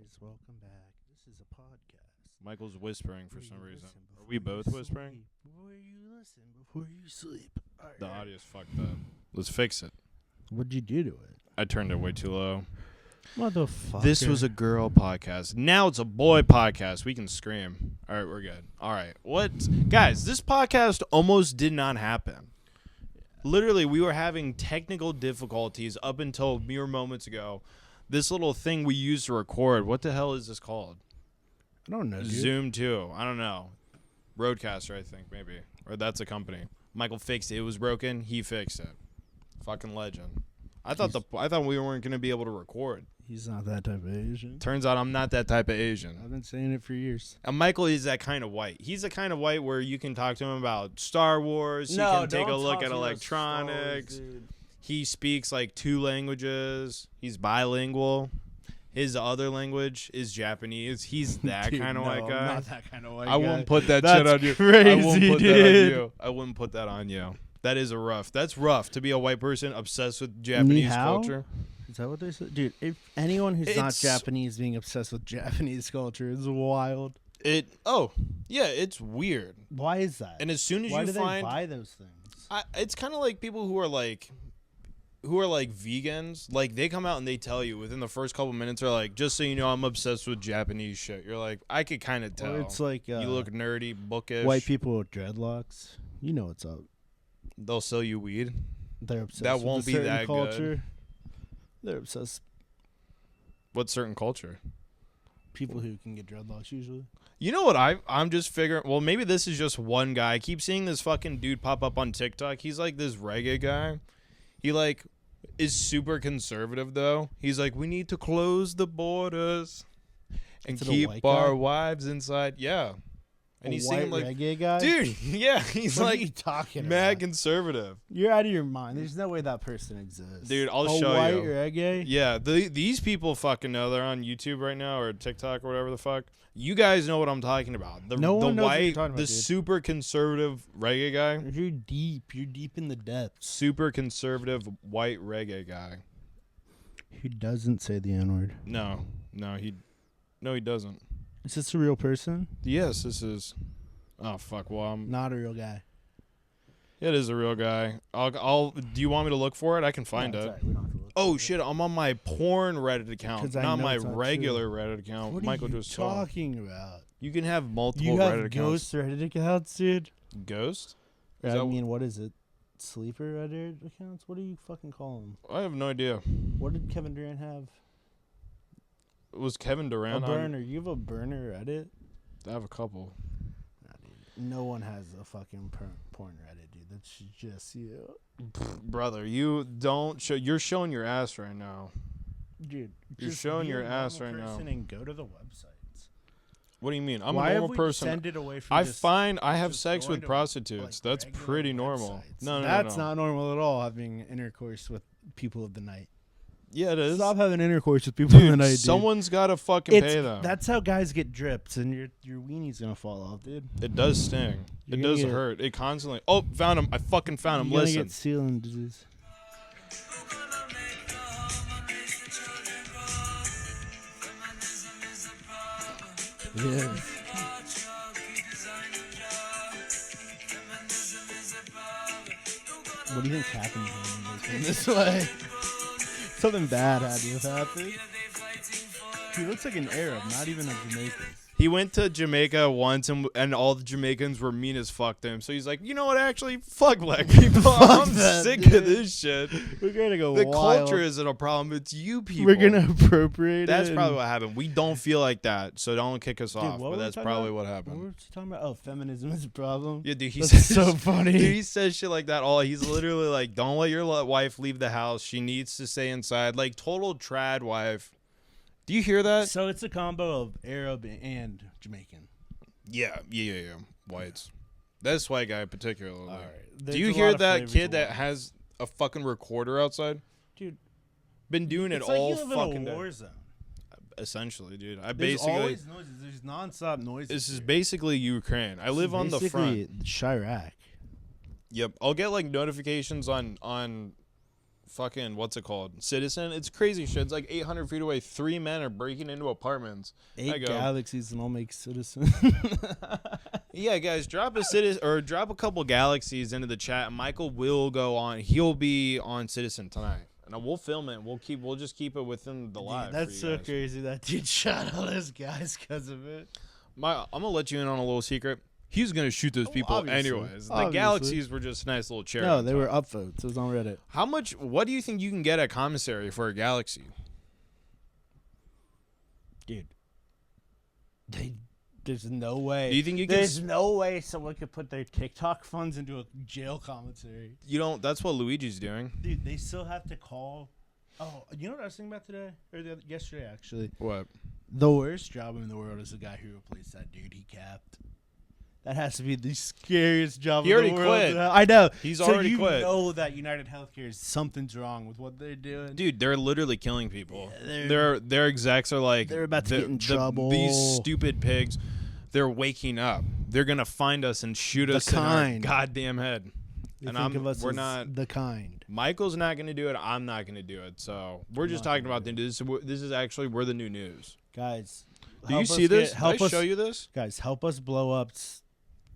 guys, welcome back. This is a podcast. Michael's whispering for some Where you reason. listen Are we before you both whispering? sleep. Where you listen before you sleep. The audio's fucked up. Let's fix it. What'd you do to it? I turned it way too low. Motherfucker. This was a girl podcast. Now it's a boy podcast. We can scream. All right, we're good. All right. What? Guys, this podcast almost did not happen. Literally, we were having technical difficulties up until mere moments ago. This little thing we use to record, what the hell is this called? I don't know, dude. Zoom 2. I don't know. Roadcaster, I think, maybe. Or that's a company. Michael fixed it. It was broken. He fixed it. Fucking legend. I thought we weren't going to be able to record. He's not that type of Asian. Turns out I'm not that type of Asian. I've been saying it for years. And Michael is that kind of white. He's the kind of white where you can talk to him about Star Wars. He can take a look at electronics. He speaks like 2 languages. He's bilingual. His other language is Japanese. He's that kind of white guy. I'm not that kind of white guy. I wouldn't put that That's shit on you. crazy, I wouldn't put dude. that on you. I wouldn't put that on you. That is That's rough to be a white person obsessed with Japanese culture. Is that what they said? Dude, if anyone who's not Japanese being obsessed with Japanese culture is wild. It's weird. Why is that? And as soon as Why you do find, they buy those things? it's kind of like people who are like vegans. Like they come out and they tell you within the first couple minutes, they're like, just so you know, I'm obsessed with Japanese shit. You're like, I could kind of tell. Or it's like you look nerdy, bookish. white people with dreadlocks. You know what's up. They'll sell you weed. They're obsessed. That with won't a be certain that culture. good. They're obsessed. What certain culture? People who can get dreadlocks usually. You know what I'm just figuring, well, maybe this is just one guy. I keep seeing this fucking dude pop up on TikTok. He's like this reggae guy. He like is super conservative though. He's like, we need to close the borders and keep our wives inside. Yeah. And he's singing like reggae guy? Dude, yeah, he's what like are you talking mad about? conservative. You're out of your mind. There's no way that person exists. Dude, I'll show white you. reggae? Yeah, these people fucking know. They're on YouTube right now or TikTok or whatever the fuck. You guys know what I'm talking about. No one knows what you're white, talking about, the dude. super conservative reggae guy. You're deep. You're deep in the depths. Super conservative white reggae guy. He doesn't say the N-word. No, he doesn't. Is this a real person? Yes, this is. Oh fuck! Well, Not a real guy. It is a real guy. I'll. Do you want me to look for it? I can find No, it. it's all right. We don't have to look Oh for it. shit! I'm on my porn Reddit account, 'Cause I not know my it's not regular true. Reddit account. What Michael are you just saw. talking about? You can have multiple You have Reddit ghost accounts. Reddit accounts, dude? Ghost? What is it? Sleeper Reddit accounts? What do you fucking call them? I have no idea. What did Kevin Durant have? Was Kevin Durant A on? burner. You have a burner Reddit? I have a couple. Nah, dude. No one has a fucking porn Reddit, dude. That's just you. Brother, you don't show. You're showing your ass right now. Dude, You're just showing be your a ass normal right now. person and go to the websites. What do you mean? I'm Why a normal have we person. descended away from I just have just sex going with to, prostitutes. like, That's regular pretty normal. websites? No, That's not normal at all, having intercourse with people of the night. Yeah, it is. Stop having intercourse with people in the night, dude. Someone's got to fucking pay them. That's how guys get drips, and your weenie's gonna fall off, dude. It does sting. You're It gonna does get- hurt. It constantly. Oh, found him. I fucking found him. You're gonna Listen. get ceiling disease. Yeah. What do you think's happening when this way? Something bad had to have happened. He looks like an Arab, not even a Jamaican. He went to Jamaica once, and all the Jamaicans were mean as fuck to him. So he's like, you know what? Actually, fuck black people. I'm that, sick dude. of this shit. We're gonna go The wild. culture isn't a problem. It's you people. We're gonna appropriate That's it. probably what happened. We don't feel like that, so don't kick us Dude, off. what But were we that's talking probably about? what What happened. were we talking about? Oh, feminism is a problem. Yeah, dude, he That's says so funny. Dude, he says shit like that. He's literally like, "Don't let your wife leave the house. She needs to stay inside." Like total trad wife. Do you hear that? So it's a combo of Arab and Jamaican. Yeah. Whites. This white guy particularly. All right. Do There's you a hear lot of that flavors kid of that white. has a fucking recorder outside? Dude, Been doing it it's like all you live fucking in a day. war zone. Essentially, dude. There's always noises. There's nonstop noises. This is here. basically Ukraine. I live on the front. Basically, Chirac. Yep. I'll get like notifications on fucking, what's it called? Citizen. It's crazy shit. It's like 800 feet away. 3 men are breaking into apartments. 8 galaxies and I'll make Citizen. Yeah, guys, drop a couple galaxies into the chat. Michael will go on. He'll be on Citizen tonight. And we'll film it. We'll just keep it within the live. That's so crazy. That dude shot all those guys because of it. I'm gonna let you in on a little secret. He's gonna shoot those people anyways. The galaxies were just a nice little cherry. No, they were upvotes. It was on Reddit. How much? What do you think you can get at commissary for a galaxy? Dude, there's no way. Do you think you can? There's no way someone could put their TikTok funds into a jail commissary. You don't. That's what Luigi's doing. Dude, they still have to call. Oh, you know what I was thinking about today or yesterday actually? What? The worst job in the world is the guy who replaced that dude he capped. That has to be the scariest job in the world. He already quit. I know. He's already quit. quit. You know that United Healthcare something's wrong with what they're doing. Dude, they're literally killing people. Yeah, their execs are like, they're about to get in trouble. These stupid pigs, they're waking up. They're gonna find us and shoot us in our goddamn head. They think of us we're as not the kind. Michael's not gonna do it. I'm not gonna do it. So we're just talking about the news. This is actually we're the new news. Guys, do you see this? Did I show you this? Guys, help us blow up.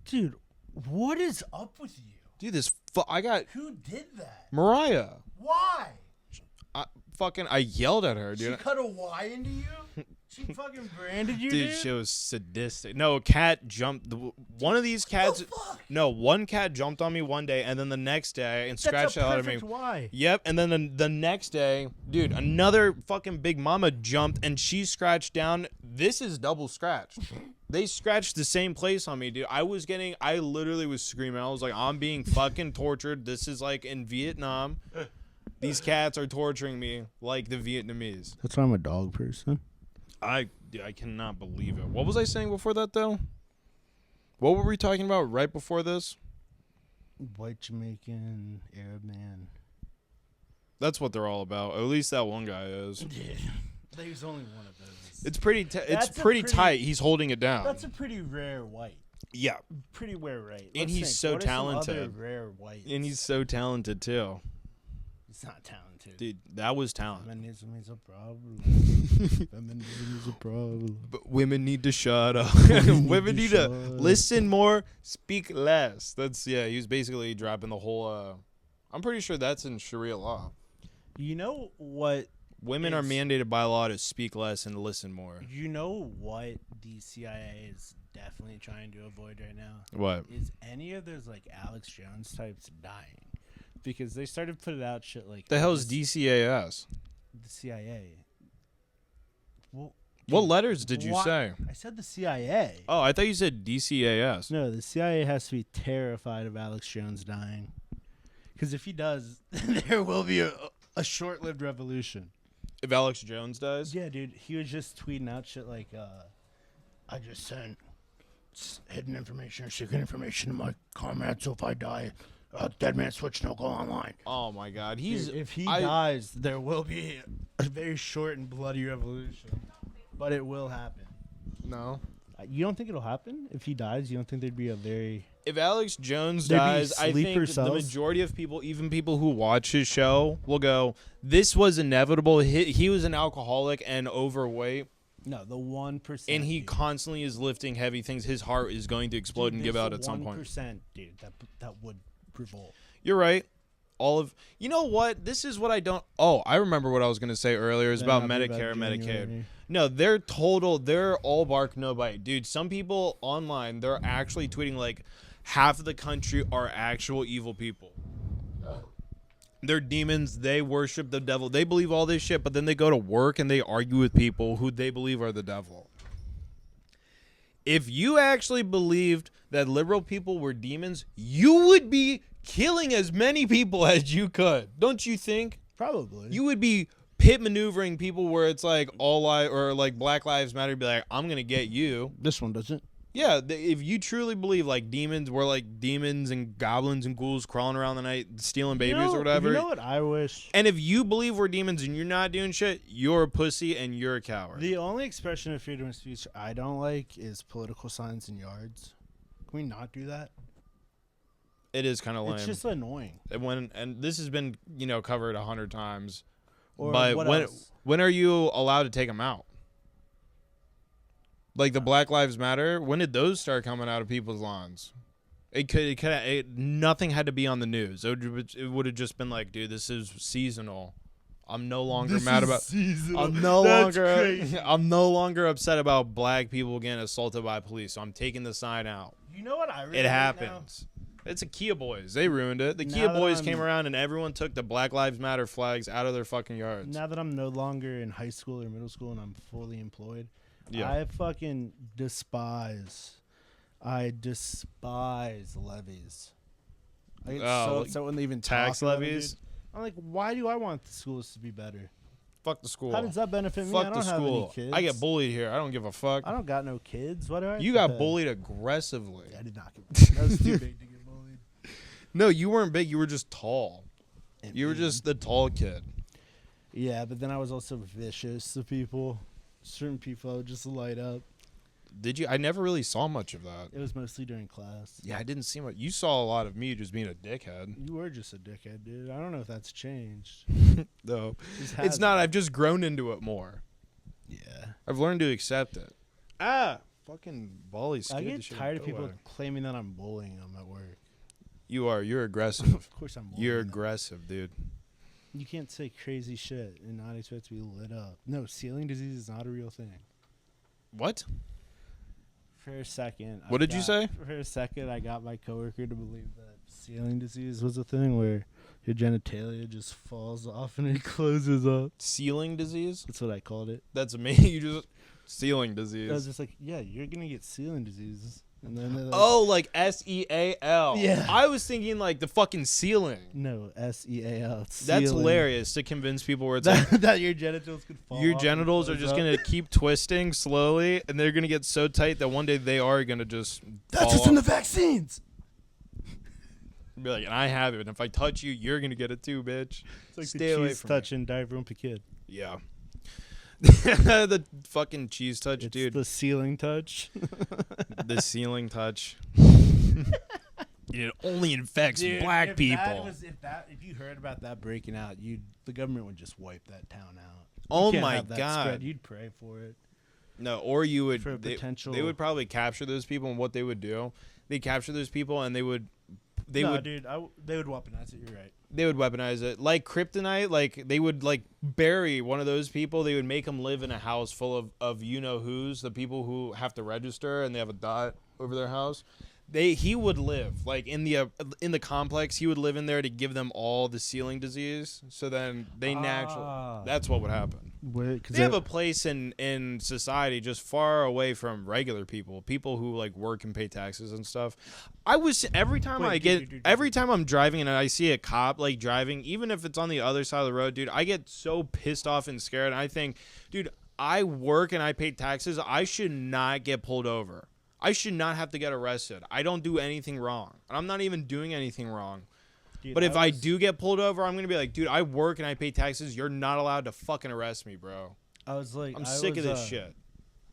Dude, what is up with you? Dude, I got. Who did that? Mariah. Why? I yelled at her, dude. She cut a Y into you? She fucking branded you, dude? She was sadistic. No, a cat jumped. One of these cats. No, one cat jumped on me one day, and then the next day and scratched out of me. Y. Yep, and then the next day, dude, another fucking big mama jumped, and she scratched down. This is double scratch. They scratched the same place on me, dude. I literally was screaming. I was like, I'm being fucking tortured. This is like in Vietnam. These cats are torturing me like the Vietnamese. That's why I'm a dog person. I cannot believe it. What was I saying before that, though? What were we talking about right before this? White Jamaican, Arab man. That's what they're all about. At least that one guy is. Yeah. There's only one of those. It's pretty tight. He's holding it down. That's a pretty rare white. Yeah. Pretty rare white. And he's so talented. Other rare whites? And he's so talented, too. He's not talented. Dude, that was talent. Feminism is a problem. Feminism is a problem. But women need to shut up. Women need to listen more, speak less. He was basically dropping the whole, I'm pretty sure that's in Sharia law. You know what? Women are mandated by law to speak less and listen more. You know what the CIA is definitely trying to avoid right now? What? Is any of those, like, Alex Jones types dying. Because they started putting out shit like... The hell's DCAS? The CIA. Well, what letters did you say? I said the CIA. Oh, I thought you said DCAS. No, the CIA has to be terrified of Alex Jones dying. Because if he does, there will be a short-lived revolution. If Alex Jones dies? Yeah, dude. He was just tweeting out shit like, I just sent hidden information or secret information to my comrades, so if I die... Dead Man Switch, no go online. Oh my God, if he dies, there will be a very short and bloody revolution, but it will happen. No, you don't think it'll happen if he dies? You don't think there'd be a very... If Alex Jones dies, I think the majority of people, even people who watch his show, will go, "This was inevitable." He was an alcoholic and overweight. No, the 1%. And he constantly is lifting heavy things. His heart is going to explode and give out at some point. 1%, dude, that would revolt. You're right. You know what? This is what I don't. Oh, I remember what I was going to say earlier. It's about Medicare and Medicaid. No, they're all bark, no bite. Dude, some people online, they're actually tweeting like half of the country are actual evil people. They're demons. They worship the devil. They believe all this shit, but then they go to work and they argue with people who they believe are the devil. If you actually believed that liberal people were demons, you would be killing as many people as you could. Don't you think? Probably. You would be pit maneuvering people where it's like or like Black Lives Matter, be like, I'm going to get you. This one doesn't. Yeah, if you truly believe like demons were like demons and goblins and ghouls crawling around the night stealing babies or whatever. You know what I wish? And if you believe we're demons and you're not doing shit, you're a pussy and you're a coward. The only expression of freedom of speech I don't like is political signs in yards. Can we not do that? It is kind of lame. It's just annoying. And this has been covered 100 times. Or but what else? when are you allowed to take them out? Like the Black Lives Matter, when did those start coming out of people's lawns? Nothing had to be on the news. It would have just been like, dude, this is seasonal. I'm no longer mad about. Seasonal. I'm no That's longer. crazy. I'm no longer upset about black people getting assaulted by police. So I'm taking the sign out. You know what I really It hate happens. It's the Kia Boys. They ruined it. The Now Kia that Boys I'm- came around and everyone took the Black Lives Matter flags out of their fucking yards. Now that I'm no longer in high school or middle school and I'm fully employed, Yeah. I fucking despise levies. I get so like upset when they even tax talk about it, levies? dude. I'm like, why do I want the schools to be better? Fuck the school. How does that benefit me? I Fuck don't the have any school. kids. I get bullied here. I don't give a fuck. I don't got no kids. Why do I? You have to got pay? bullied aggressively. I did not get bullied. I was too big to get bullied. No, you weren't big. You were just tall. And You were mean. just the tall kid. Yeah, but then I was also vicious to people. Certain people I would just light up. Did you? I never really saw much of that. It was mostly during class. Yeah, I didn't see much. You saw a lot of me just being a dickhead. You were just a dickhead, dude. I don't know if that's changed. No, Just it's has not. it. I've just grown into it more. Yeah. I've learned to accept it. Fucking volley I scared the get shit tired out of people away. claiming that I'm bullying them at work. You are. You're aggressive. Of course I'm bullying You're them. aggressive, dude. You can't say crazy shit and not expect to be lit up. No, ceiling disease is not a real thing. What? For a second. What did you say? For a second, I got my coworker to believe that ceiling disease was a thing where your genitalia just falls off and it closes up. Ceiling disease? That's what I called it. That's me. You just ceiling I was disease. just like, yeah, you're going to get ceiling disease. And then they're like, Oh, like SEAL. Yeah. I was thinking like the fucking ceiling. no, SEAL. That's hilarious to convince people where it's like, that your genitals could fall your off and genitals are close just up. gonna keep twisting slowly, and they're gonna get so tight that one day they are gonna just That's fall what's in the off. vaccines. Be like, and I have it, and if I touch you, you're gonna get it too, bitch. It's like Stay the away cheese from me. touch in Dive Room Kid. Yeah. The fucking cheese touch, It's dude. the ceiling touch. The ceiling touch. It only infects black people. If you heard about that breaking out, the government would just wipe that town out. You Oh can't my have that God. spread. You'd pray for it. No, or you would. For a They potential- would probably capture those people, and what they would do, they capture those people, and they would Dude, they would weaponize it. You're right. they would weaponize it like kryptonite. Like they would like bury one of those people. They would make them live in a house full of you know who's, the people who have to register and they have a dot over their house. He would live like in the complex. He would live in there to give them all the ceiling disease. So then they naturally. That's what would happen. They have a place in society just far away from regular people who like work and pay taxes and stuff. Every time I'm driving and I see a cop like driving, even if it's on the other side of the road, dude, I get so pissed off and scared. And I think, dude, I work and I pay taxes. I should not get pulled over. I should not have to get arrested. I don't do anything wrong. And I'm not even doing anything wrong. Dude, But if I do get pulled over, I'm going to be like, dude, I work and I pay taxes. You're not allowed to fucking arrest me, bro. I was like, I'm sick of this shit.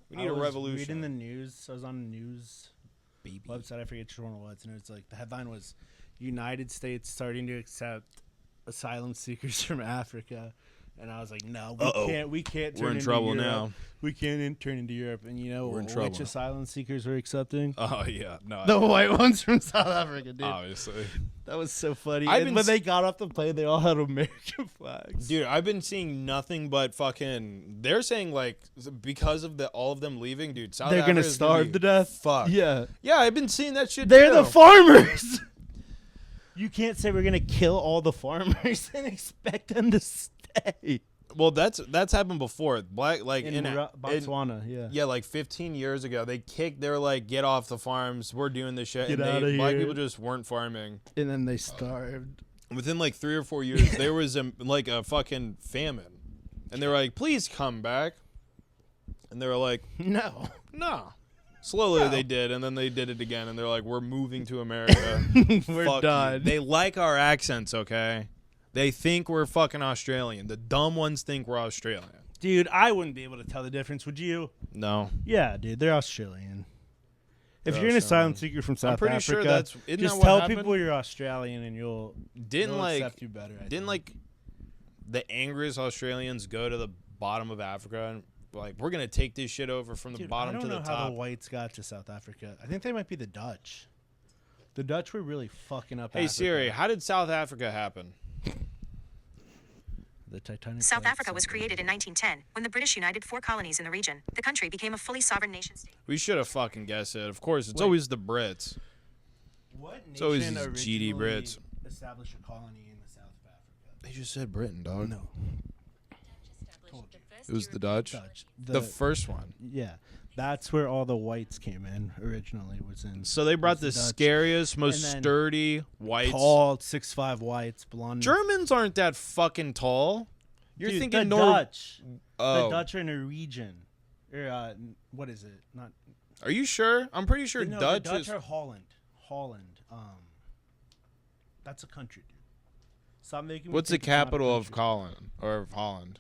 We need a revolution. Reading the news. I was on a news Baby. website. I forget which one it was, and it's like the headline was, "United States starting to accept asylum seekers from Africa." And I was like, "No, we can't. Turn We're in into trouble Europe. now. We can't turn into Europe." And you know We're in which trouble. asylum seekers we're accepting? Oh, yeah. No, The white ones from South Africa, dude. obviously. That was so funny. I've And been when s- they got off the plane, they all had American flags. Dude, I've been seeing nothing but fucking. They're saying like because of all of them leaving, dude. South They're gonna Africa's starve be to death. Fucked. Yeah, Yeah, I've been seeing that shit. they're too. the farmers. You can't say we're gonna kill all the farmers and expect them to stay. Well, that's happened before. Black like In Botswana, Yeah, like 15 years ago, they were like, get off the farms. We're doing this shit. Get and outta black here. people just weren't farming. And then they starved. Within like 3 or 4 years, there was a fucking famine. And they were like, please come back. And they were like, No. no. Slowly they did, and then they did it again. And they're like, we're moving to America. We're Fuck you. done. They like our accents, okay? They think we're fucking Australian. The dumb ones think we're Australian. Dude, I wouldn't be able to tell the difference, would you? No. Yeah, dude, they're Australian. If you're an asylum seeker from South pretty Africa, sure that's- isn't just that what tell happened? people you're Australian and Didn't they'll like accept you better. I didn't think. like the angriest Australians go to the bottom of Africa and like we're gonna take this shit over from the Dude, bottom to the I don't know how top. the whites got to South Africa. I think they might be the Dutch. The Dutch were really fucking up. Hey Africa. Siri, how did South Africa happen? The Titanic. South Africa was created in 1910 when the British united 4 colonies in the region. The country became a fully sovereign nation state. We should have fucking guessed it. Of course, it's Wait. always the Brits. What It's always nation these GD originally Brits. established a colony in the South of Africa? They just said Britain, dog. No, told you. It was the Dutch. Dutch. The first one. Yeah, that's where all the whites came in originally. Was in So they brought the was the Dutch. scariest, most And then sturdy whites. tall 6'5" whites, blonde. Germans aren't that fucking tall. You're Dude, thinking the Nor. Dutch. Oh. The Dutch are Norwegian. Or what is it? Not. Are you sure? I'm pretty sure No, Dutch the Dutch is. are Holland. Holland. That's a country, dude. Stop making me What's the think it's not a capital of country. Holland or of Holland?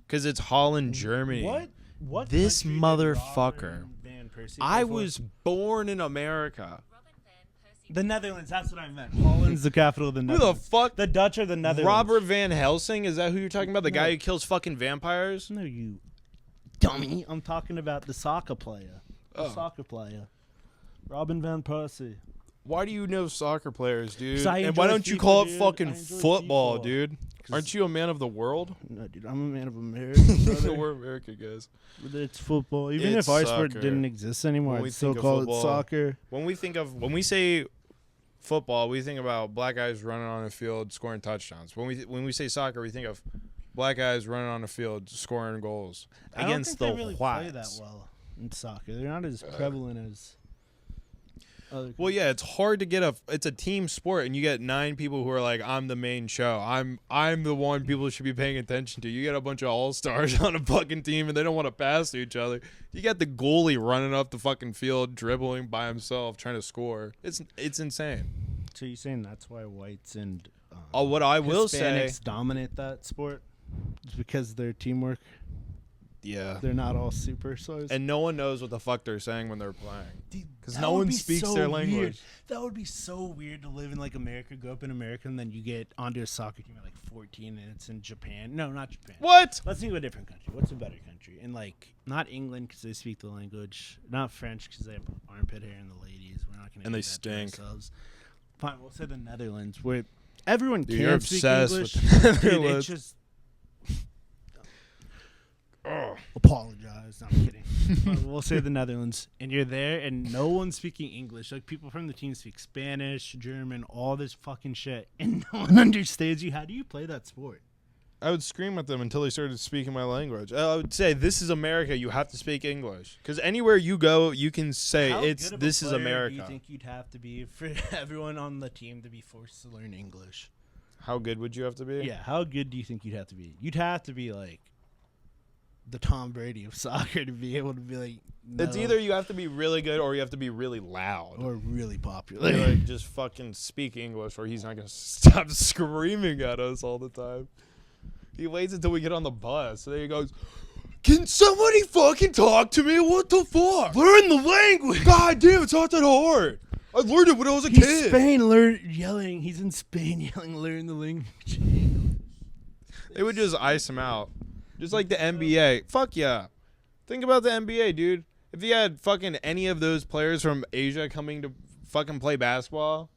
Because it's Holland, Germany. What? What? This country did motherfucker. Robin Van Persie I play for? was born in America. The Netherlands. That's what I meant. Holland's the capital of the Who Netherlands. the fuck? The Dutch are the Netherlands. Robert Van Helsing? Is that who you're talking about? The guy No. who kills fucking vampires? No, you dummy. I'm talking about the soccer player. The Oh. soccer player. Robin Van Persie. Why do you know soccer players, dude? 'Cause I And why enjoy don't you FIFA, call it dude. fucking I enjoy football, FIFA. dude? Aren't you a man of the world? No, dude. I'm a man of America. brother. We're America, guys. It's football. Even It's if our sport soccer. didn't exist anymore, When we I'd still think of call football- it soccer. When we say football, we think about black guys running on a field scoring touchdowns. When we say soccer, we think of black guys running on a field scoring goals against I the don't think they really whites. play that well in soccer. They're not as prevalent as other. Well, yeah, it's hard to get it's a team sport, and you get 9 people who are like, I'm the main show. I'm the one people should be paying attention to. You get a bunch of all-stars on a fucking team, and they don't want to pass to each other. You got the goalie running up the fucking field, dribbling by himself, trying to score. It's insane. So you're saying that's why whites and What I will say, Hispanics dominate that sport? It's because their teamwork. yeah, They're not all super stars. and no one knows what the fuck they're saying when they're playing. Because That no would one be speaks so their weird. language. That would be so weird to live in like America, grow up in America, and then you get onto a soccer team at like 14 and it's in Japan. No, not Japan. What? Let's think of a different country. What's a better country? And like, not England because they speak the language. Not French because they have armpit hair and the ladies. We're not going to. And they that to stink. ourselves. Fine, we'll say the Netherlands, where everyone Dude, can you're speak obsessed English. with the Dude, Netherlands. it's just. Apologize. No, I'm kidding. We'll say the Netherlands, and you're there, and no one's speaking English. Like people from the team speak Spanish, German, all this fucking shit, and no one understands you. How do you play that sport? I would scream at them until they started speaking my language. I would say, "This is America. You have to speak English." Because anywhere you go, you can say, How "It's good of a this is player America." Do you think you'd have to be for everyone on the team to be forced to learn English? How good would you have to be? Yeah, how good do you think you'd have to be? You'd have to be like the Tom Brady of soccer to be able to be like. It's no, either you have to be really good or you have to be really loud. or really popular. You're like, just fucking speak English, or he's not gonna stop screaming at us all the time. He waits until we get on the bus. And then he goes, "Can somebody fucking talk to me? What the fuck? Learn the language. God damn, it's not that hard. I learned it when I was a He's kid." Spain learn yelling. He's in Spain yelling, learn the language. They would just ice him out. Just like the NBA. Fuck yeah. Think about the NBA, dude. If you had fucking any of those players from Asia coming to fucking play basketball,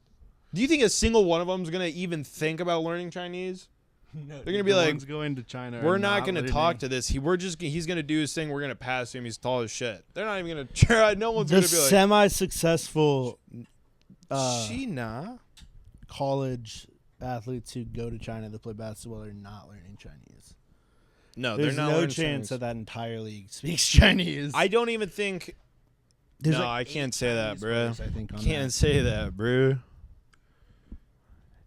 do you think a single one of them is going to even think about learning Chinese? No, They're gonna be like, going to China. We're not going to talk to this. He's going to do his thing. We're going to pass him. He's tall as shit. They're not even going to try. No one's the going to be like, semi-successful China? college athletes who go to China to play basketball are not learning Chinese. No, There's they're not no learning chance Chinese. that entire league speaks Chinese. I don't even think. There's no, like I can't 8 say that, Chinese bro. players, I think, on Can't that. say that, bro.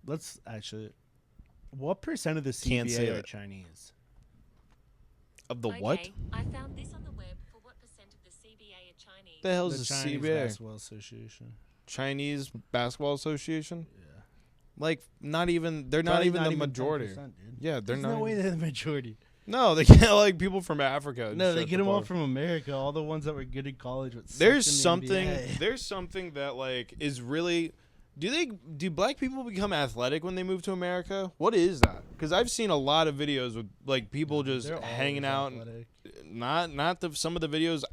Let's actually. What percent of the Can't say CBA are it. Chinese? Of the what? Okay, I found this on the web for what percent of the CBA are Chinese. The hell's The the Chinese CBA? Basketball Association. Chinese Basketball Association? Yeah. Like, not even. They're not Probably even the 10%, majority. dude. Yeah, they're There's not. no way they're the majority. No, they get like people from Africa. and No, they shit get to them all play. from America. All the ones that were good in college. There's something that like is really. Do black people become athletic when they move to America? What is that? Because I've seen a lot of videos with like people just hanging out. Some of the videos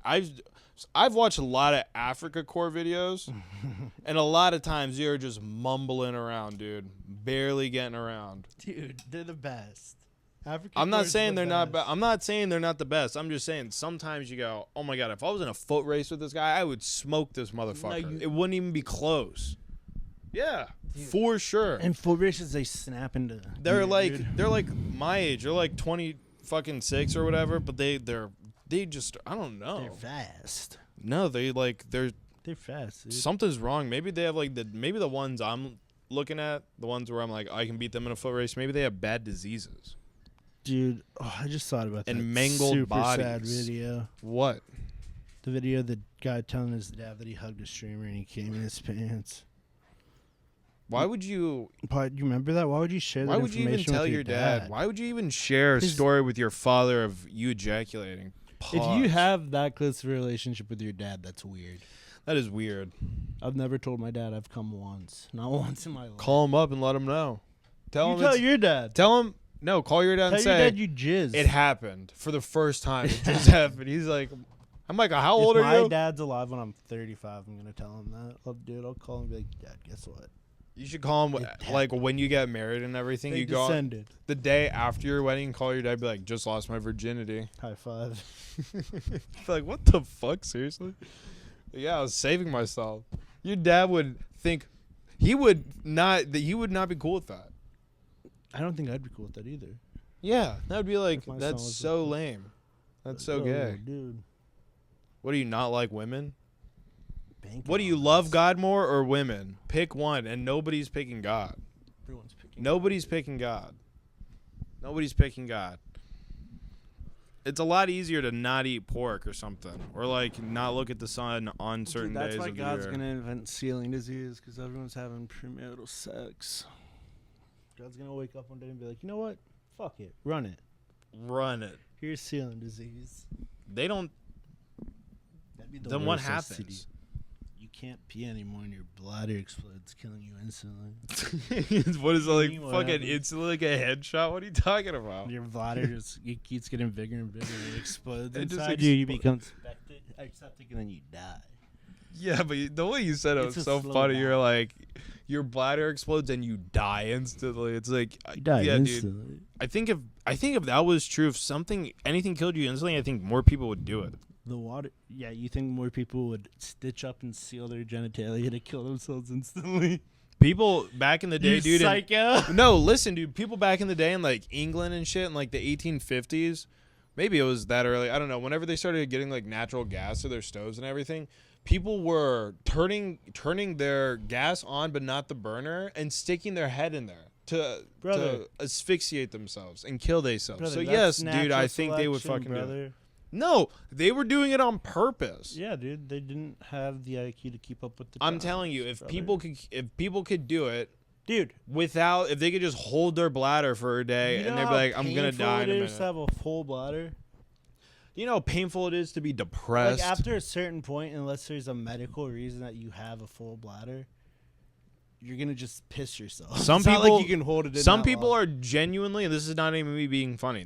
I've watched a lot of Africa Core videos, and a lot of times you're just mumbling around, dude, barely getting around. Dude, they're the best. I'm not saying they're not. I'm not saying they're not the best. I'm just saying sometimes you go, oh my god, if I was in a foot race with this guy, I would smoke this motherfucker. It wouldn't even be close. Yeah, dude, for sure. And foot races, they snap into. They're like my age. They're like 26 or whatever. But they just I don't know. They're fast. No, they're fast. Dude. Something's wrong. Maybe they have like maybe the ones I'm looking at, the ones where I'm like I can beat them in a foot race. Maybe they have bad diseases. Dude, I just thought about that. And mangled super bodies. Sad video. What? The video of the guy telling his dad that he hugged a streamer and he came in his pants. Why would you? But you remember that? Why would you share that? Why would you even tell your dad? Why would you even share a story with your father of you ejaculating? Pause. If you have that close of a relationship with your dad, that's weird. That is weird. I've never told my dad I've come once. Not once in my life. Call him up and let him know. Tell your dad. Tell him. No, call your dad and say. Tell your dad you jizzed. It happened for the first time. It just happened. He's like, I'm like, how old are you? If my dad's alive when I'm 35, I'm going to tell him that. I'll call him and be like, Dad, guess what? You should call him like when you get married and everything. They you descended. go the day after your wedding. Call your dad. Be like, just lost my virginity. High five. Like, what the fuck? Seriously? Yeah, I was saving myself. Your dad would think he would not be cool with that. I don't think I'd be cool with that either. Yeah, that would be like that's was so lame. That's so gay. Dude. What do you not like women? What do you love God more or women? Pick one, and nobody's picking God. Everyone's picking. Nobody's picking God. Nobody's picking God. It's a lot easier to not eat pork or something, or like not look at the sun on certain days of the year. That's why God's gonna invent ceiling disease because everyone's having premarital sex. God's gonna wake up one day and be like, you know what? Fuck it, run it. Run it. Here's ceiling disease. They don't. That'd be the then what worst happens? You can't pee anymore and your bladder explodes, killing you instantly. What is it like? What Fucking happens? instantly like a headshot? What are you talking about? Your bladder just it keeps getting bigger and bigger. And it explodes It just inside you. You become septic and then you die. Yeah, but the way you said it It's was a so slow funny. die. You're like, your bladder explodes and you die instantly. It's like, You die yeah, instantly. dude. I think if that was true, if anything killed you instantly, I think more people would do it. The water, yeah. You think more people would stitch up and seal their genitalia to kill themselves instantly? People back in the day, You dude. psycho. No, listen, dude. People back in the day in like England and shit in like the 1850s, maybe it was that early. I don't know. Whenever they started getting like natural gas to their stoves and everything, people were turning their gas on, but not the burner, and sticking their head in there to asphyxiate themselves and kill themselves. Brother, So that's yes, dude, I think they would selection, fucking do it. brother. No, they were doing it on purpose. Yeah, dude, they didn't have the IQ to keep up with the. I'm times, telling you, if brother. people could do it, dude, if they could just hold their bladder for a day you and know they'd be like, how I'm gonna die in a painful it minute. is to have a full bladder. You know how painful it is to be depressed. Like after a certain point, unless there's a medical reason that you have a full bladder, you're gonna just piss yourself. Some It's not people like you can hold it in Some that people long. are genuinely, and this is not even me being funny.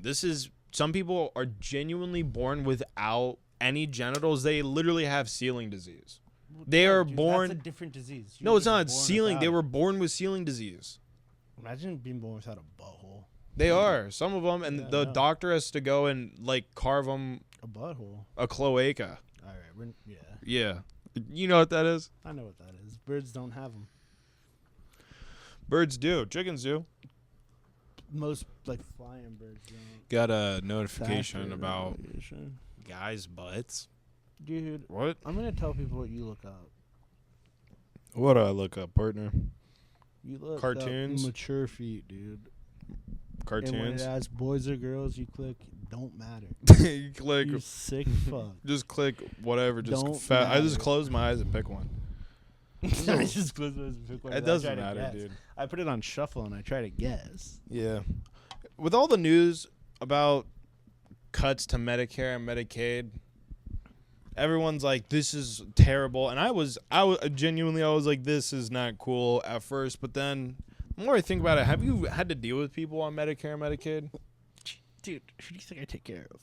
Some people are genuinely born without any genitals. They literally have ceiling disease. They are Dude, born. That's a different disease. No, You're it's just not born ceiling. They without were it. born with ceiling disease. Imagine being born without a butthole. They are some of them, and Yeah, I the know. doctor has to go and like carve them A butthole. a cloaca. All right, yeah, Yeah, you know what that is. I know what that is. Birds don't have them. Birds do. Chickens do. Most like flying birds don't. Got a notification Factory about radiation. guys' butts. Dude, What? I'm gonna tell people what you look up. What do I look up, partner? You look Cartoons? up mature feet, dude. And when Cartoons. it asks boys or girls, you click don't matter. You click. You sick fuck. Just click whatever. Just Don't I just matter. cse my eyes and pick one. I just close my eyes and pick one. It I doesn't try to matter, guess. dude. I put it on shuffle and I try to guess. Yeah. With all the news about cuts to Medicare and Medicaid. Everyone's like, this is terrible. And I was genuinely, I was like, this is not cool at first. But then the more I think about it, have you had to deal with people on Medicare and Medicaid? Dude, who do you think I take care of?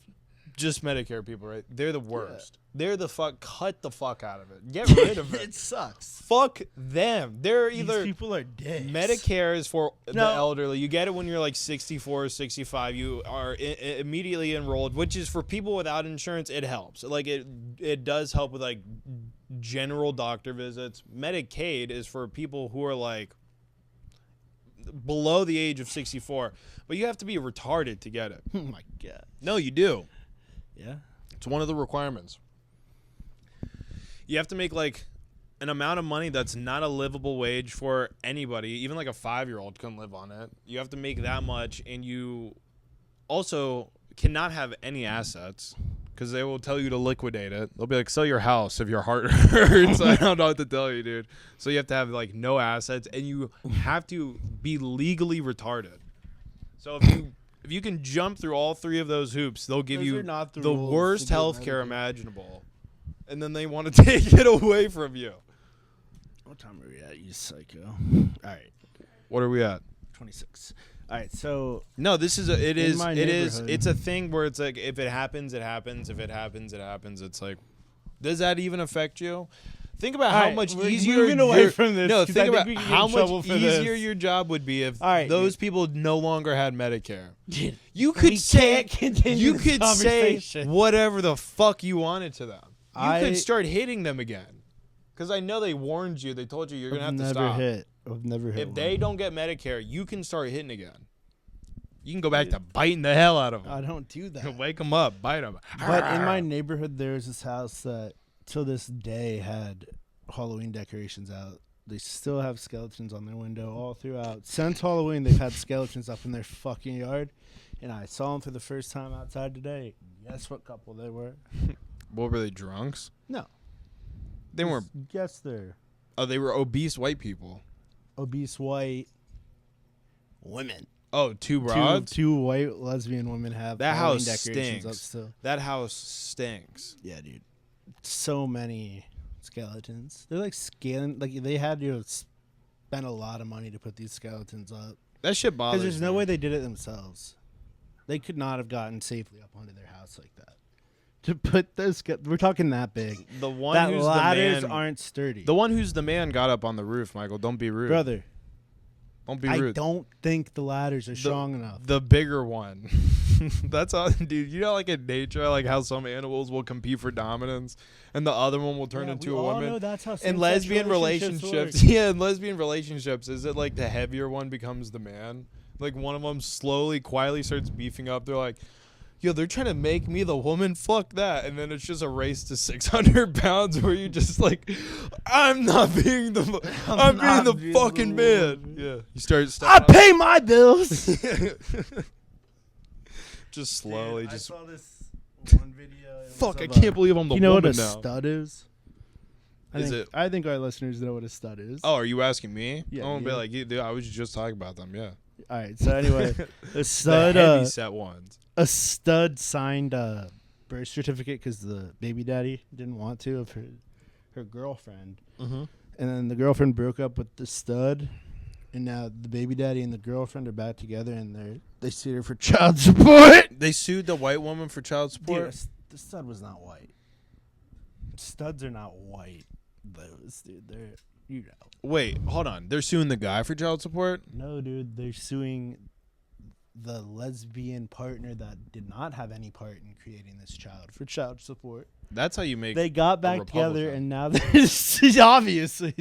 Just Medicare people, right? They're the worst. They're the cut the fuck out of it. Get rid of it. It sucks. Fuck them. They're either These people are dicks. Medicare is for the No. elderly. You get it when you're like 64 or 65. You are immediately enrolled, which is for people without insurance. It helps. Like it does help with like general doctor visits. Medicaid is for people who are like below the age of 64, but you have to be retarded to get it. Oh my god. No, you do. Yeah. It's one of the requirements. You have to make like an amount of money that's not a livable wage for anybody. Even like a 5-year-old couldn't live on it. You have to make that much, and you also cannot have any assets because they will tell you to liquidate it. They'll be like, sell your house if your heart hurts. I don't know what to tell you, dude. So you have to have like no assets, and you have to be legally retarded. So if you can jump through all 3 of those hoops, they'll give Those you are not the the rules worst to get health care Medicaid. imaginable. And then they want to take it away from you. What time are we at, you psycho? All right. What are we at? 26. All right, so No, this is my it's a thing where it's like if it happens, it happens. If it happens, it happens. It's like, does that even affect you? Think about how right, much we're easier moving away from this, No, 'cause think I think about we can get how in trouble much for easier this. your job would be if All right, those people no longer had Medicare. Dude, You we could say can't continue you this could say conversation. whatever the fuck you wanted to them. You I- could start hitting them again. Because I know they warned you. They told you you're going to have to stop. I've never hit If one. they don't get Medicare, you can start hitting again. You can go back to biting the hell out of them. I don't do that. Wake them up, bite them. But in my neighborhood, there's this house that till this day had Halloween decorations out. They still have skeletons on their window all throughout. Since Halloween, they've had skeletons up in their fucking yard. And I saw them for the first time outside today. Guess what couple they were? What were they, drunks? No. They weren't. Guess they're Oh, they were obese white people. obese white women. Oh, two broads? Two white lesbian women have That Halloween house decorations up stinks. still. That house stinks. Yeah, dude. So many skeletons. They're like scaling. Like they had to spend a lot of money to put these skeletons up. That shit bothers Because there's no me. way they did it themselves. They could not have gotten safely up onto their house like that. To put those, we're talking that big. The one That who's ladders the man, aren't sturdy. the one who's the man got up on the roof, Michael. Don't be rude. Brother, Don't be I rude. don't think the ladders are strong enough. The bigger one. That's all, dude. You know, like in nature, like how some animals will compete for dominance, and the other one will turn Yeah, into we a all woman. know that's how In same-sex lesbian relationships relationships, work. yeah, in lesbian relationships, is it like the heavier one becomes the man? Like one of them slowly, quietly starts beefing up. They're like, yo, they're trying to make me the woman. Fuck that. And then it's just a race to 600 pounds where you just like, I'm not being the, I'm being not the being fucking the man. woman. Yeah. You start. I pay my bills. Just slowly, I just saw this one video. fuck. I can't believe I'm the You know what woman a now. stud is? I think our listeners know what a stud is. Oh, are you asking me? Yeah, I'm gonna be you. like, yeah, dude, I was just talking about them. Yeah. All right. So anyway, a The stud. heavy set ones. A stud signed a birth certificate because the baby daddy didn't want to of her girlfriend, Mm-hmm. and then the girlfriend broke up with the stud, and now the baby daddy and the girlfriend are back together, and they sued her for child support. They sued the white woman for child support. Dude, the stud was not white. Studs are not white. Those dude, they're you know. Wait, hold on. They're suing the guy for child support? No, dude, they're suing the lesbian partner that did not have any part in creating this child for child support. That's how you make. They got a back together, Republican. and now there's obviously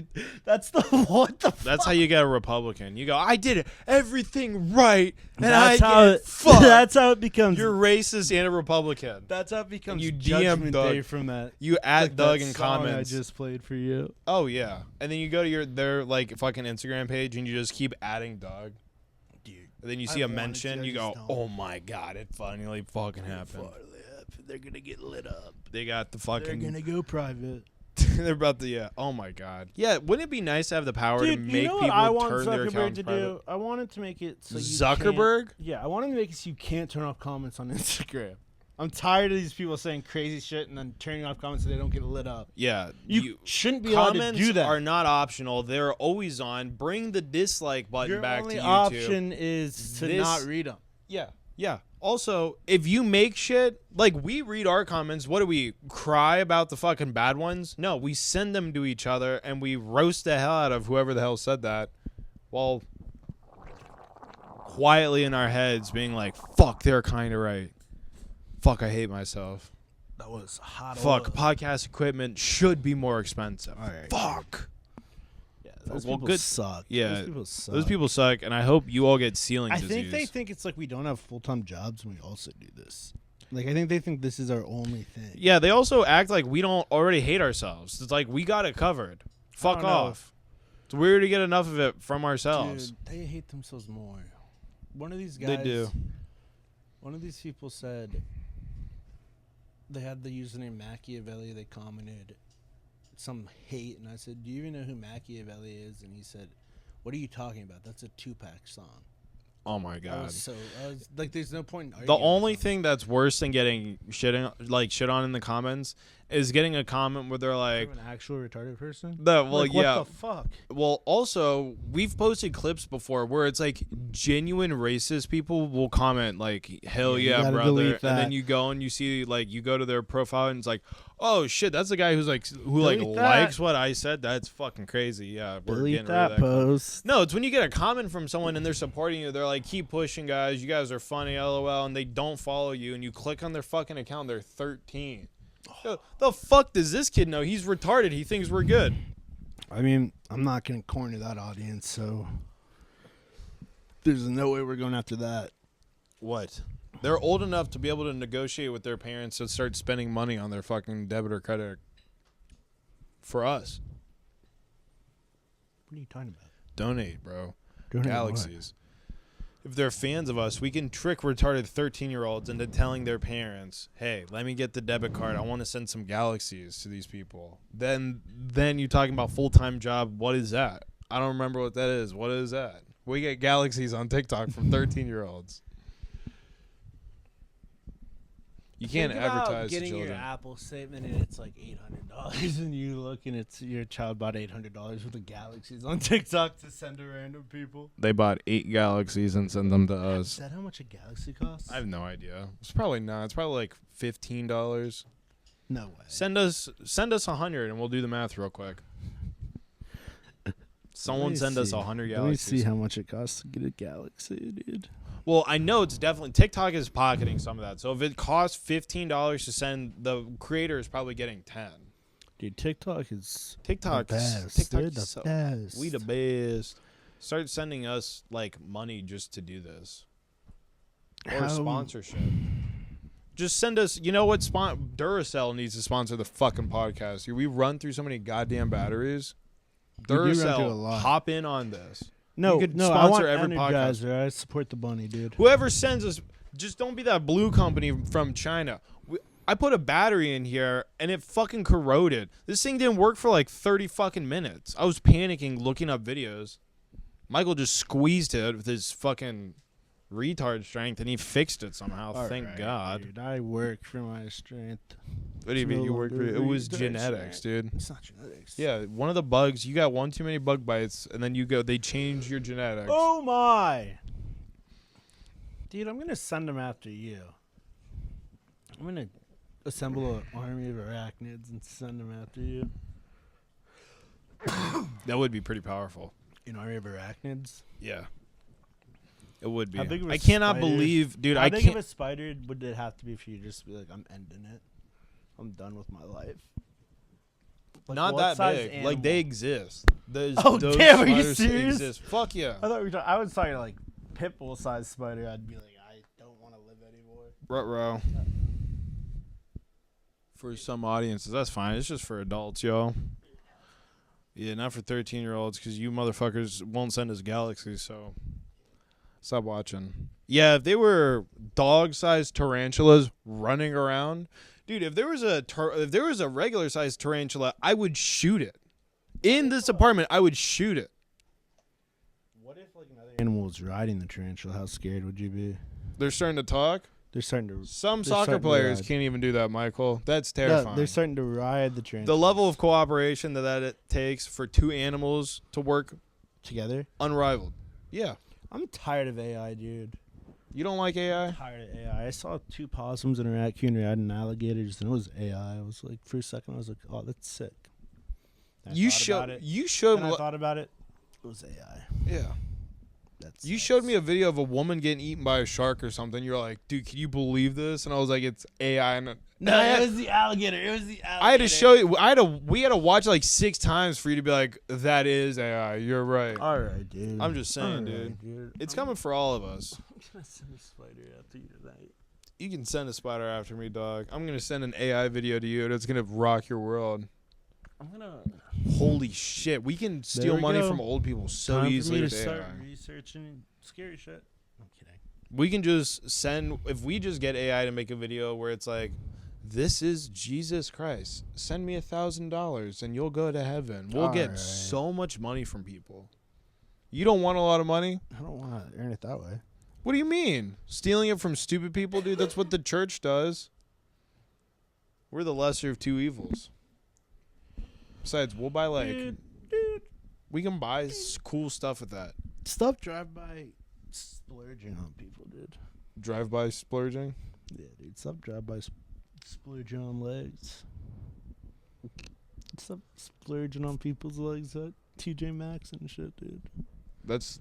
that's the what the. That's how you get a Republican. You go, I did everything right, and That's I how get it. fucked. That's how it becomes. You're racist and a Republican. That's how it becomes. You DM Judgment Doug. Day from that. You at Like Doug that in song comments. I just played for you. Oh yeah, and then you go to their like fucking Instagram page and you just keep adding Doug. Dude, And then you I see a wanted mention, to, I you just go, don't. oh my god, it finally fucking happened. They're gonna get lit up. They got the They're fucking. gonna go private. They're about to, yeah. Oh my god. Yeah, wouldn't it be nice to have the power Dude, to you make know what people I want turn their Zuckerberg accounts to private? do? I wanted to make it so you Zuckerberg? can't- Yeah, I wanted to make it so you can't turn off comments on Instagram. I'm tired of these people saying crazy shit and then turning off comments so they don't get lit up. Yeah, You shouldn't be allowed to comments do that. are not optional. They're always on. Bring the dislike button Your back only to YouTube. option is to not read them. Yeah. Also, if you make shit, like we read our comments, what do we cry about the fucking bad ones? No, we send them to each other and we roast the hell out of whoever the hell said that while quietly in our heads being like, fuck, they're kind of right. Fuck, I hate myself. That was hot. Fuck, podcast equipment should be more expensive. All right. Fuck. Yeah, those Well, people good- suck. Yeah, those people suck. those people suck, and I hope you all get ceiling I disease. think they think it's like we don't have full-time jobs and we also do this. Like, I think they think this is our only thing. Yeah, they also act like we don't already hate ourselves. It's like we got it covered. Fuck don't know. off. It's weird to get enough of it from ourselves. Dude, they hate themselves more. One of these guys. They do. One of these people said they had the username Machiavelli. They commented some hate, and I said, "Do you even know who Machiavelli is?" And he said, "What are you talking about? That's a Tupac song." Oh my I god. was like, "There's no point." In The arguing only with thing that's worse than getting shit on in the comments is getting a comment where they're them. like, From an actual retarded person. well, Like, yeah. What the fuck? Well, also, we've posted clips before where it's like genuine racist people will comment like, hell Yeah, you yeah, gotta brother. delete And that. then you go and you see, like, you go to their profile and it's like, oh shit, that's the guy who Delete that. likes what I said. That's fucking crazy. Yeah, we're Delete getting that rid of that. post. No, it's when you get a comment from someone and they're supporting you. They're like, keep pushing, guys. You guys are funny, lol. And they don't follow you. And you click on their fucking account. They're 13. Yo, the fuck does this kid know? He's retarded. He thinks we're good. I mean, I'm not going to corner that audience, so there's no way we're going after that. What? They're old enough to be able to negotiate with their parents to start spending money on their fucking debit or credit for us. What are you talking about? Donate, bro. Donate Galaxies. If they're fans of us, we can trick retarded 13-year-olds into telling their parents, hey, let me get the debit card. I want to send some galaxies to these people. Then you're talking about full-time job. What is that? I don't remember what that is. What is that? We get galaxies on TikTok from 13-year-olds. You can't Think about advertise to getting children. your Apple statement and it's like $800, and you look and it's your child bought $800 with the galaxies on TikTok to send to random people. They bought 8 galaxies and sent them to Is us. that how much a galaxy costs? I have no idea. It's probably not. It's probably like $15. No way. Send us 100 and we'll do the math real quick. Someone send us 100 Let me see galaxies. how much it costs to get a galaxy, dude. Well, I know it's definitely TikTok is pocketing some of that. So if it costs $15 to send, the creator is probably getting 10. Dude, TikTok is TikTok, the best. TikTok Dude, the is so, best. we the best. Start sending us like money just to do this, or sponsorship. Just send us. You know what? Duracell needs to sponsor the fucking podcast. We run through so many goddamn batteries. We do run through a Duracell, lot. hop in on this. No, You could no, I sponsor want every podcast. Energizer. I support the bunny, dude. Whoever sends us, just don't be that blue company from China. I put a battery in here and it fucking corroded. This thing didn't work for like 30 fucking minutes. I was panicking looking up videos. Michael just squeezed it with his fucking retard strength and he fixed it somehow. Thank Alright, God. Dude, I work for my strength. What do you It's mean no you worked for longer it? It was retard genetics, strength. dude. It's not genetics. Yeah, one of the bugs, you got one too many bug bites and then they change your genetics. Oh my. Dude, I'm going to send them after you. I'm going to assemble an army of arachnids and send them after you. That would be pretty powerful. An army of arachnids? Yeah. It would be. How big of a I cannot spider- believe, dude, How I big can't. of a spider would it have to be for you just to be like, I'm ending it? I'm done with my life. Like, Not what that size big. animal? Like they exist. Those, Oh, those damn, are you spiders serious? Exist. Fuck yeah. I thought we were I was talking like pit bull size spider. I'd be like, I don't want to live anymore. Ruh-roh. For some audiences, that's fine. It's just for adults, yo. Yeah, not for 13-year-olds because you motherfuckers won't send us galaxies, so stop watching. Yeah, if they were dog-sized tarantulas running around, dude, if there was a regular-sized tarantula, I would shoot it. In this apartment, I would shoot it. What if like another animal was riding the tarantula? How scared would you be? They're starting to talk. They're starting to. Some they're soccer starting to players ride. can't even do that, Michael. That's Yeah, terrifying. they're starting to ride the train. The level of cooperation that it takes for two animals to work together. unrivaled. Yeah. I'm tired of AI, dude. You don't like AI? Tired of AI. I saw 2 possums and a raccoon riding alligators, and it was AI. I was like, for a second, I was like, oh, that's sick. And I You thought about it. You showed And I me. thought about it. It was AI. Yeah. That's You showed me a video of a woman getting eaten by a shark or something. You're like, dude, can you believe this? And I was like, it's AI. And No, I it had, was the alligator. It was the alligator. I had to show you. We had to watch it like 6 times for you to be like, that is AI. You're right. All right, dude. I'm just saying, All dude. right, dude. It's coming for all of us. I'm gonna send a spider after you tonight. You can send a spider after me, dog. I'm gonna send an AI video to you that's gonna rock your world. I'm gonna. Holy shit, we can steal we money go. from old people so Time easily for me with to AI. start researching scary shit. I'm kidding. We can just send, if we just get AI to make a video where it's like, this is Jesus Christ. Send me $1,000 and you'll go to heaven. We'll get Alright. so much money from people. You don't want a lot of money? I don't want to earn it that way. What do you mean? Stealing it from stupid people, dude? That's what the church does. We're the lesser of two evils. Besides, we'll buy Dude, we can buy cool stuff with that. stop drive-by splurging on people, dude. Drive-by splurging. Yeah, dude. Stop drive-by splurging on legs. Stop splurging on people's legs at TJ Maxx and shit, dude. That's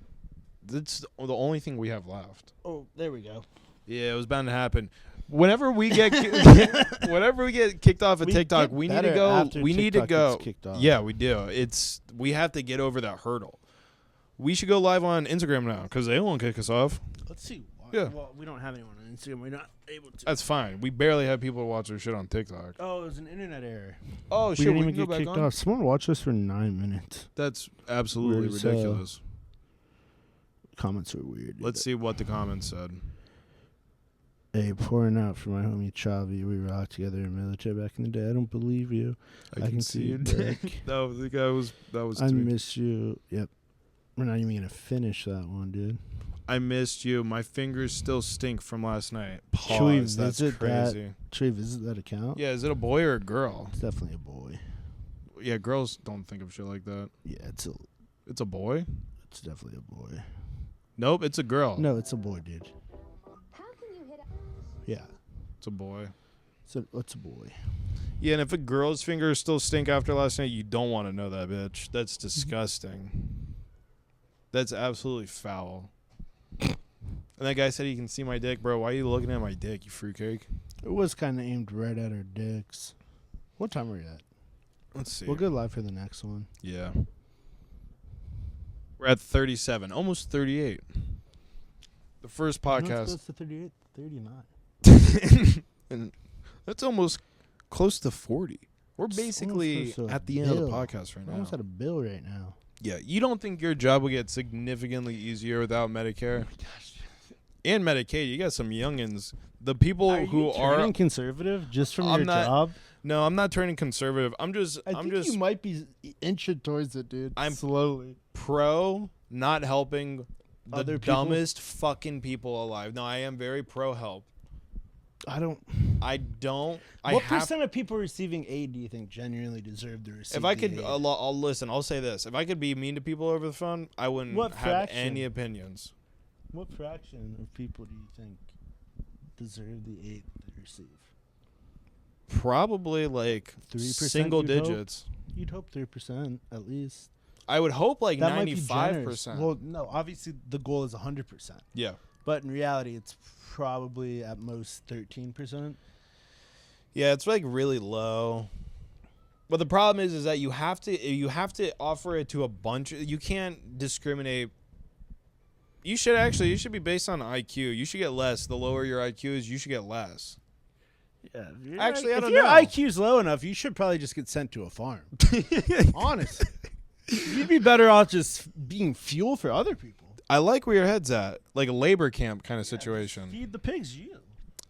the only thing we have left. Oh, there we go. Yeah, it was bound to happen. Whenever we get whenever we get kicked off of We TikTok, get we need to better go. after We need to TikTok go. gets kicked off. Yeah, we do. We have to get over that hurdle. We should go live on Instagram now because they won't kick us off. Let's see. Why. Yeah. Well, we don't have anyone on Instagram. We're not able to. That's fine. We barely have people watch our shit on TikTok. Oh, it was an internet error. Oh We shit, didn't we even can get go back kicked on. off. Someone watched us for 9 minutes. That's absolutely Where's, ridiculous. Comments are weird. Dude. Let's see what the comments said. Hey, pouring out for my homie Chavi. We rocked together in military back in the day. I don't believe you. I can see your dick. No, the guy was that was. I to me. miss you. Yep. We're not even gonna finish that one, dude. I missed you. My fingers still stink from last night. Should we Pause. That's visit crazy. Should we visit that account? Yeah, is it a boy or a girl? It's definitely a boy. Yeah, girls don't think of shit like that. Yeah, It's a boy? it's definitely a boy. Nope, it's a girl. No, it's a boy, dude. Yeah, It's a boy. it's a boy. Yeah, and if a girl's fingers still stink after last night, you don't want to know that bitch. That's disgusting. That's absolutely foul. And that guy said he can see my dick, bro. Why are you looking at my dick, you fruitcake? It was kind of aimed right at our dicks. What time are we at? Let's see. We'll go live for the next one. Yeah. We're at 37, almost 38. The first No, it's podcast. close to 38, 39. And that's almost close to 40. We're It's basically almost close to a at the end of the bill. podcast right We're now. almost at a bill right now. Yeah, you don't think your job will get significantly easier without Medicare? And Medicaid, you got some youngins. The people who are turning conservative just from I'm your not- job? No, I'm not turning conservative. I'm just you might be inching towards it, dude. I'm slowly. pro not helping the Other people? dumbest fucking people alive. No, I am very pro help. I don't. I don't. I What have. percent of people receiving aid do you think genuinely deserve to receive? If I the could, aid? I'll listen. I'll say this: if I could be mean to people over the phone, I wouldn't What have fraction? any opinions. What fraction of people do you think deserve the aid they receive? Probably like 3%, single you'd hope? digits. You'd hope 3% at least. I would hope like That might be 95%. generous. Well, no, obviously the goal is 100%, Yeah. but in reality, it's probably at most 13%. Yeah, it's like really low. But the problem is that you have to offer it to a bunch. You can't discriminate. You should be based on IQ. You should get less. The lower your IQ is, you should get less. Yeah. Actually, I don't If your know. IQ's low enough, you should probably just get sent to a farm. Honestly. You'd be better off just being fuel for other people. I like where your head's at, like a labor camp kind of situation. Feed the pigs, you.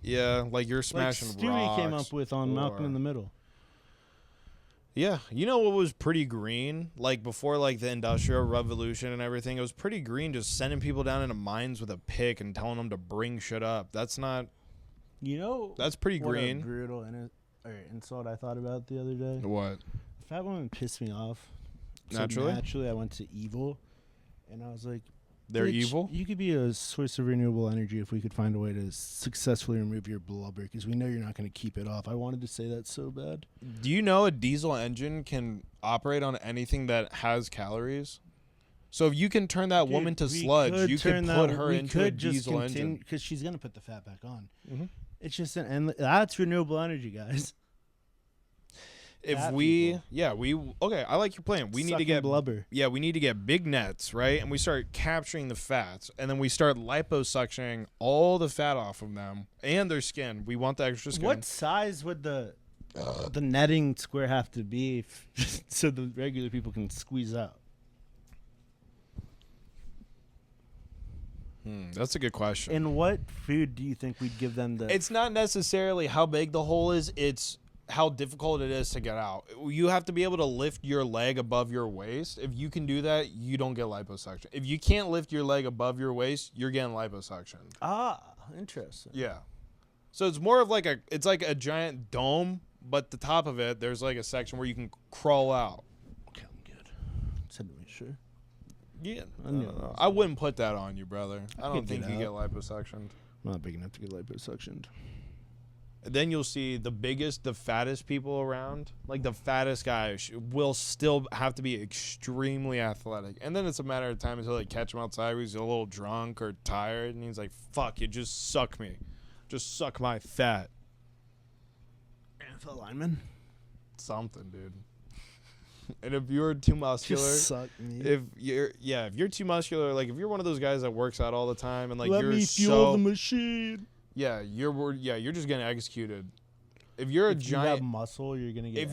Yeah, like you're smashing like Stewie rocks. came up with on Malcolm in the Middle. Yeah, you know what was pretty green? Like before, like the Industrial Revolution and everything, it was pretty green. Just sending people down into mines with a pick and telling them to bring shit up. That's not You know, That's pretty what green. a brutal insult I thought about the other day. What? Fat woman pissed me off. So Naturally? naturally, I went to evil, and I was like, They're "Bitch, evil? You could be a source of renewable energy if we could find a way to successfully remove your blubber, because we know you're not going to keep it off." I wanted to say that so bad. Do you know a diesel engine can operate on anything that has calories? So if you can turn that woman to sludge, you could put her into a diesel engine. Because she's going to put the fat back on. Mm-hmm. It's just that's renewable energy, guys. If Fat we, people. yeah, okay, I like your plan. We need to Sucking get blubber. Yeah, we need to get big nets, right? And we start capturing the fats, and then we start liposuctioning all the fat off of them and their skin. We want the extra skin. What size would the netting square have to be so the regular people can squeeze out? That's a good question. And what food do you think we'd give them? It's not necessarily how big the hole is. It's how difficult it is to get out. You have to be able to lift your leg above your waist. If you can do that, you don't get liposuction. If you can't lift your leg above your waist, you're getting liposuction. Ah, interesting. Yeah. So it's more of like it's like a giant dome, but the top of it, there's like a section where you can crawl out. Okay, I'm good. Just had to make sure. Yeah. know. I wouldn't put that on you, brother. I don't could think get you get out. liposuctioned. I'm not big enough to get liposuctioned. Then you'll see the biggest, the fattest people around. Like the fattest guy will still have to be extremely athletic. And then it's a matter of time until they catch him outside where he's a little drunk or tired. And he's like, fuck, you just suck me. Just suck my fat. NFL lineman? Something, dude. And if you're too muscular, Just suck me. if you're too muscular, like if you're one of those guys that works out all the time and like Let you're me so fuel the machine. you're just getting executed. If you're If a you giant have muscle, you're gonna get. if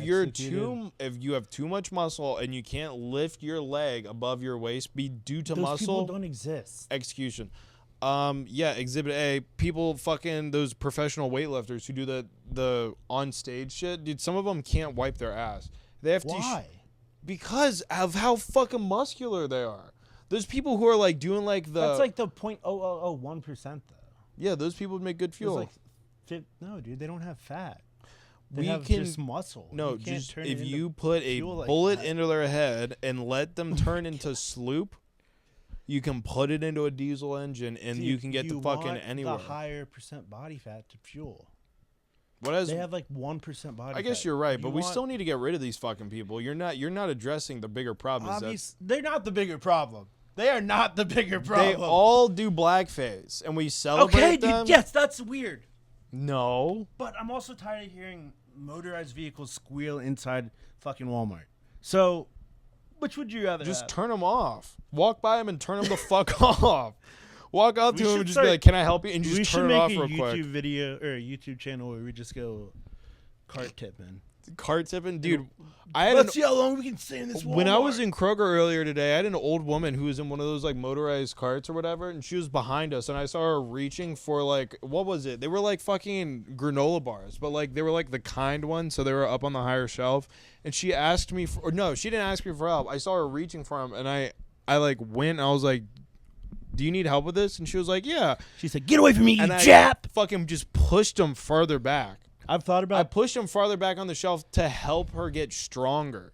you have too much muscle and you can't lift your leg above your waist be due to Those muscle people don't exist. execution. Exhibit A, people fucking those professional weightlifters who do the on stage shit, dude, some of them can't wipe their ass. They have to Why? because of how fucking muscular they are. Those people who are like doing like the That's like the 0.0001% though. yeah, those people would make good It's fuel. like no, dude, they don't have fat. They We have can- just muscle. No, You can't just turn it if into you put a fuel like bullet that. into their head and let them turn into sloop, you can put it into a diesel engine and Dude, you can get to fucking want anywhere. The higher percent body fat to fuel. What is? They have like 1% body fat. I guess you're right, but we want- still need to get rid of these fucking people. You're not addressing the bigger problem. Is that Obvious, they're not the bigger problem. They are not the bigger problem. they all do blackface and we celebrate okay, them. dude. Yes, that's weird. No. But I'm also tired of hearing motorized vehicles squeal inside fucking Walmart. So, which would you rather Just have? turn them off. Walk by them and turn them the fuck off. Walk out We to them should and just start- be like, "Can I help you?" And we just should turn it make off a real YouTube quick. video or a YouTube channel where we just go cart tipping. Cart tipping, dude. I had Let's see how long we can stay in this Walmart. when I was in Kroger earlier today, I had an old woman who was in one of those like motorized carts or whatever, and she was behind us, and I saw her reaching for like what was it? They were like fucking granola bars, but like they were like the kind ones, so they were up on the higher shelf. And she asked me for, or no, she didn't ask me for help. I saw her reaching for them, and I like went, and I was like, "Do you need help with this?" And she was like, "Yeah." She said, "Get away from me, you And I jap!" fucking just pushed them farther back. I've thought I about pushed him farther back on the shelf to help her get stronger.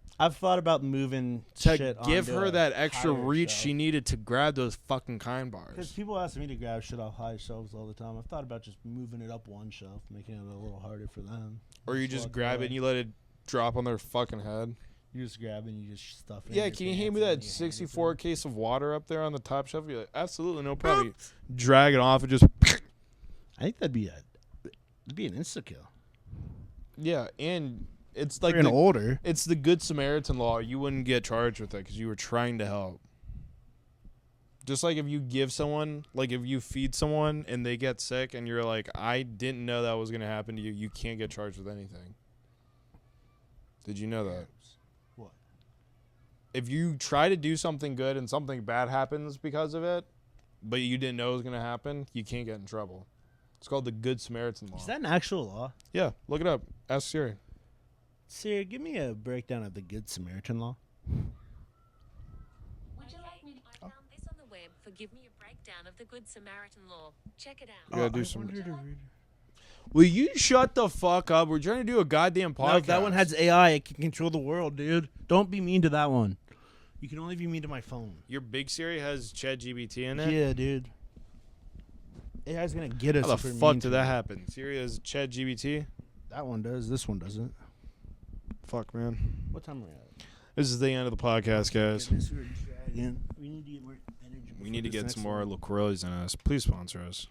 moving To shit give onto her a that extra higher reach shelf. she needed to grab those fucking kind Because bars. people ask me to grab shit off high shelves all the time. I've thought about just moving it up one shelf, making it a little harder for them. Or you just walk grab away. it and you let it drop on their fucking head. You just grab it and you just stuff it. Yeah, in your can you hand pants me and that then you hand it to 64 them. case of water up there on the top shelf? You're like, absolutely, no problem. You drag it off and just... I think that'd be an insta kill. Yeah, and it's like Like an older. it's the Good Samaritan law. You wouldn't get charged with it because you were trying to help. Just like if you give someone, like if you feed someone and they get sick and you're like, I didn't know that was going to happen to you, you can't get charged with anything. Did you know that? What? If you try to do something good and something bad happens because of it, but you didn't know it was going to happen, you can't get in trouble. It's called the Good Samaritan law. Is that an actual law? Yeah, look it up. Ask Siri. Siri, give me a breakdown of the Good Samaritan law. Would you like me to? I found this on the web for Give Me a Breakdown of the Good Samaritan Law. Check it out. You gotta do some. wanted to read Will you shut the fuck up? We're trying to do a goddamn podcast. No, if that one has AI, it can control the world, dude. Don't be mean to that one. You can only be mean to my phone. Your big Siri has ChatGPT in it? Yeah, dude. AI's gonna get us. How if the we're fuck mean did to that it. happen? Siri has ChatGPT? That one does. This one doesn't. Fuck, man. What time are we at? This is the end of the podcast, guys. Goodness, we're dragging. We need to get more energy. We need to before get this some next more one. LaCroix in us. Please sponsor us.